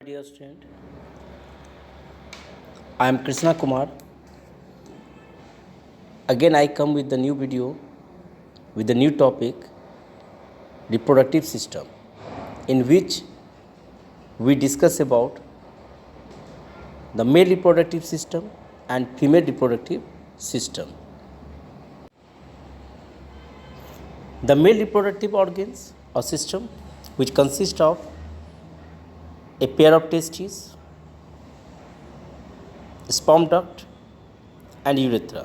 dear student. I am Krishna Kumar. Again, I come with the new video with the new topic, reproductive system, in which we discuss about the male reproductive system and female reproductive system. The male reproductive organs or system, which consist of a pair of testes, sperm duct and urethra.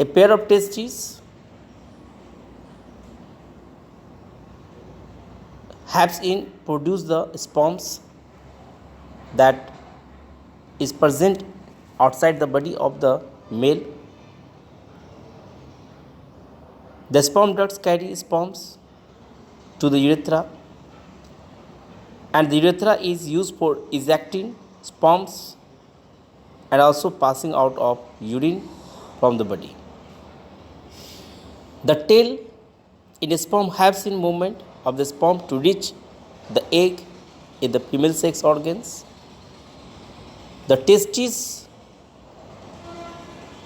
A pair of testes helps in produce the sperms that is present outside the body of the male. The sperm ducts carry sperms to the urethra, and the urethra is used for ejecting sperms and also passing out of urine from the body. The tail in a sperm helps in movement of the sperm to reach the egg in the female sex organs. The testes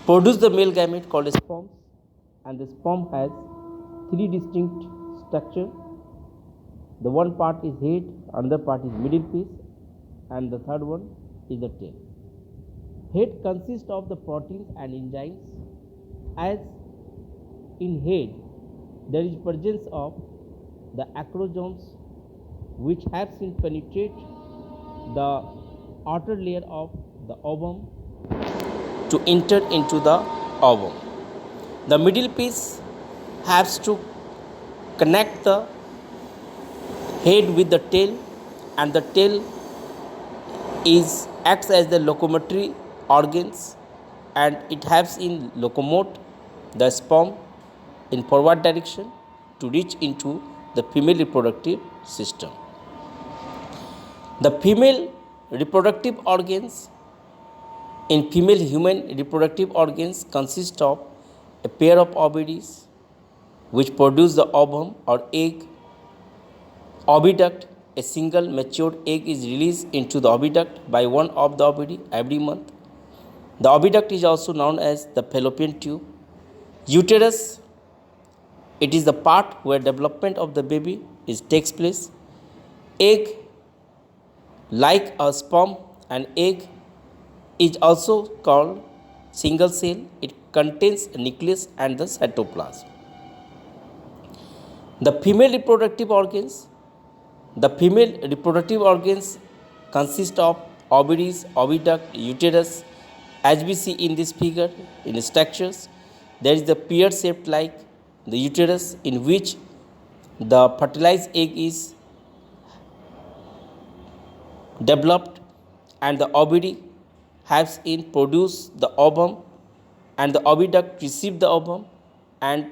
produce the male gamete called sperm, and the sperm has three distinct structures. The one part is head, another part is middle piece, and the third one is the tail. Head consists of the proteins and enzymes. As in head, there is presence of the acrosomes, which helps in penetrate the outer layer of the ovum to enter into the ovum. The middle piece helps to connect the head with the tail, and the tail acts as the locomotory organs, and it helps in locomote the sperm in forward direction to reach into the female reproductive system. The female reproductive organs in female human reproductive organs consist of a pair of ovaries which produce the ovum or egg. Oviduct, a single matured egg is released into the oviduct by one of the ovary every month. The oviduct is also known as the fallopian tube. Uterus, it is the part where development of the baby takes place. Egg, like a sperm, an egg is also called single cell. It contains a nucleus and the cytoplasm. The female reproductive organs consist of ovaries, oviduct, uterus. As we see in this figure, in the structures, there is the pear shaped like the uterus, in which the fertilized egg is developed, and the ovary helps in produce the ovum, and the oviduct receives the ovum and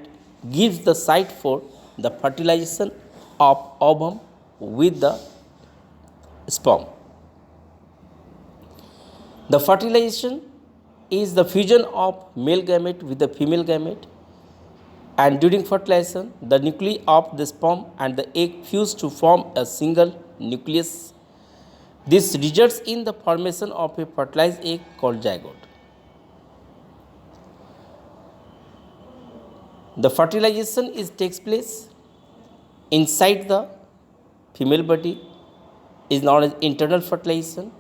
gives the site for the fertilization of ovum with the sperm. The fertilization is the fusion of male gamete with the female gamete, and during fertilization the nuclei of the sperm and the egg fuse to form a single nucleus. This results in the formation of a fertilized egg called zygote. The fertilization takes place inside the female body, is known as internal fertilization,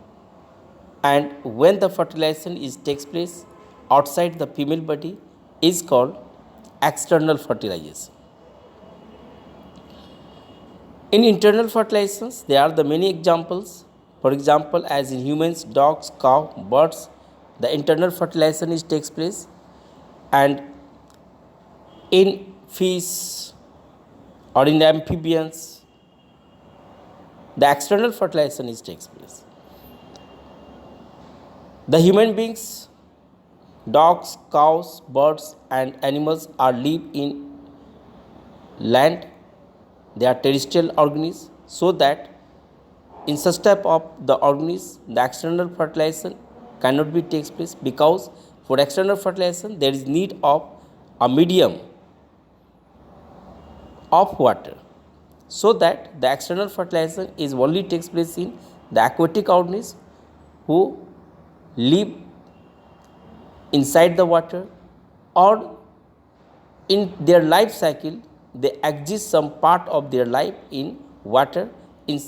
and when the fertilization takes place outside the female body is called external fertilization. In internal fertilizations, there are the many examples. For example, as in humans, dogs, cow, birds, the internal fertilization takes place, and in fish or in amphibians, the external fertilization takes place. The human beings, dogs, cows, birds and animals are live in land. They are terrestrial organisms, so that in such type of the organisms, the external fertilization cannot be takes place, because for external fertilization there is need of a medium of water. so that the external fertilization is only takes place in the aquatic organisms who live inside the water, or in their life cycle they exist some part of their life in water. In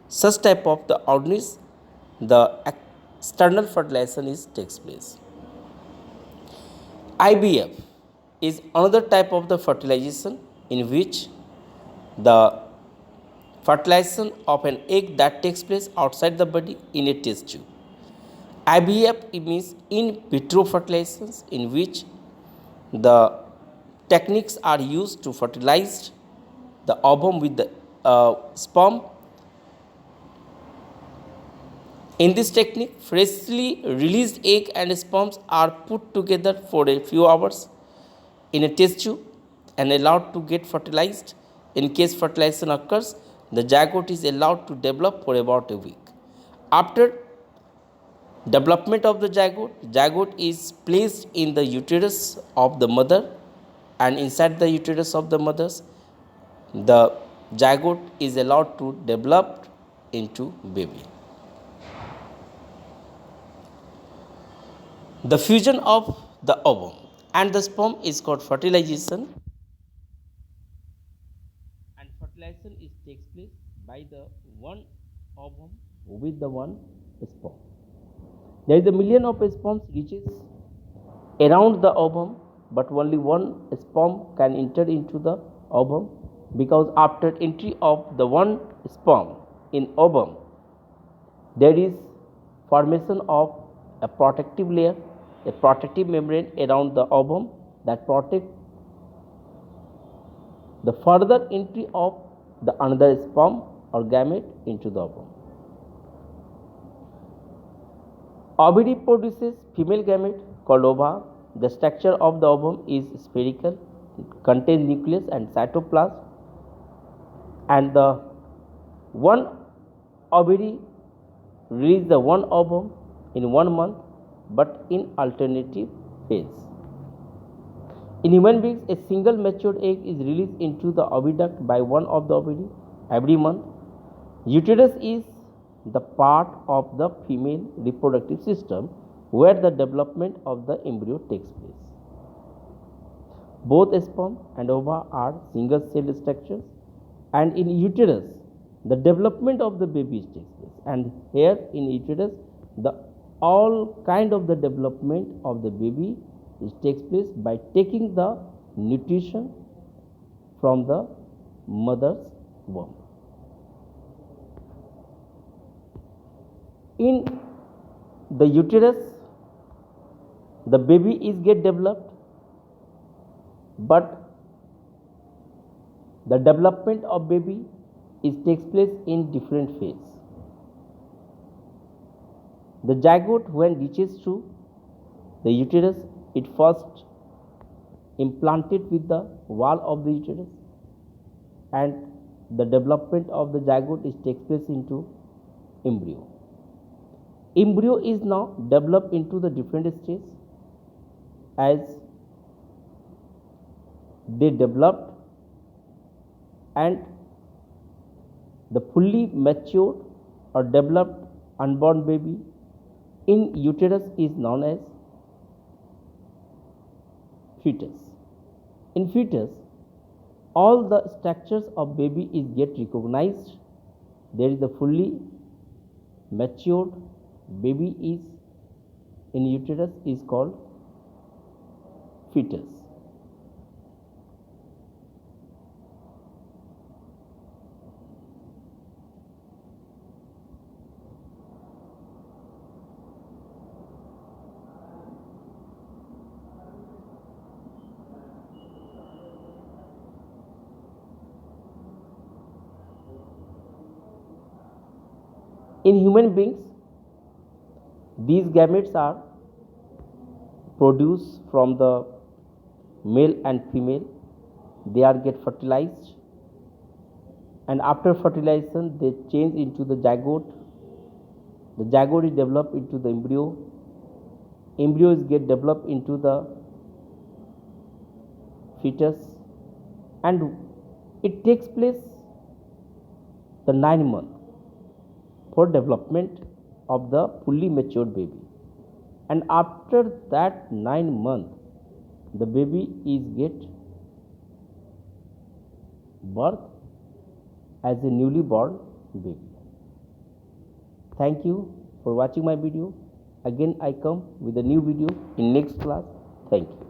such type of the organism, the external fertilization is takes place. IVF is another type of the fertilization in which the fertilization of an egg that takes place outside the body in a test tube. IVF means in vitro fertilizations, in which the techniques are used to fertilize the ovum with the sperm. In this technique, freshly released egg and sperms are put together for a few hours in a test tube and allowed to get fertilized. In case fertilization occurs, the zygote is allowed to develop for about a week. After development of the zygote is placed in the uterus of the mother, and inside the uterus of the mothers, the zygote is allowed to develop into baby. The fusion of the ovum and the sperm is called fertilization, and fertilization is takes place by the one ovum with the one sperm. There is a million of sperms reaches around the ovum, but only one sperm can enter into the ovum, because after entry of the one sperm in ovum, there is formation of a protective layer, a protective membrane around the ovum that protect the further entry of the another sperm or gamete into the ovum. Ovary produces female gamete called ova. The structure of the ovum is spherical, contains nucleus and cytoplasm, and the one ovary release the one ovum in 1 month, but in alternative phase. In human beings, a single matured egg is released into the oviduct by one of the ovary every month. Uterus is the part of the female reproductive system where the development of the embryo takes place. Both sperm and ova are single cell structures, and in uterus the development of the baby takes place, and here in uterus the all kind of the development of the baby takes place by taking the nutrition from the mother's womb. In the uterus, the baby is get developed, but the development of baby is takes place in different phase. The zygote, when reaches to the uterus, it first implanted with the wall of the uterus, and the development of the zygote is takes place into embryo. Embryo is now developed into the different stages. As they developed, and the fully matured or developed unborn baby in uterus is known as fetus. In fetus, all the structures of baby is get recognized. There is a fully matured baby is in uterus is called fetus. In human beings, these gametes are produced from the male and female. They are get fertilized, and after fertilization they change into the zygote. The zygote is developed into the embryo. Embryos get developed into the fetus, and it takes place the 9 month for development of the fully matured baby, and after that 9 month the baby is get birth as a newly born baby. Thank you for watching my video. Again I come with a new video in next class. Thank you.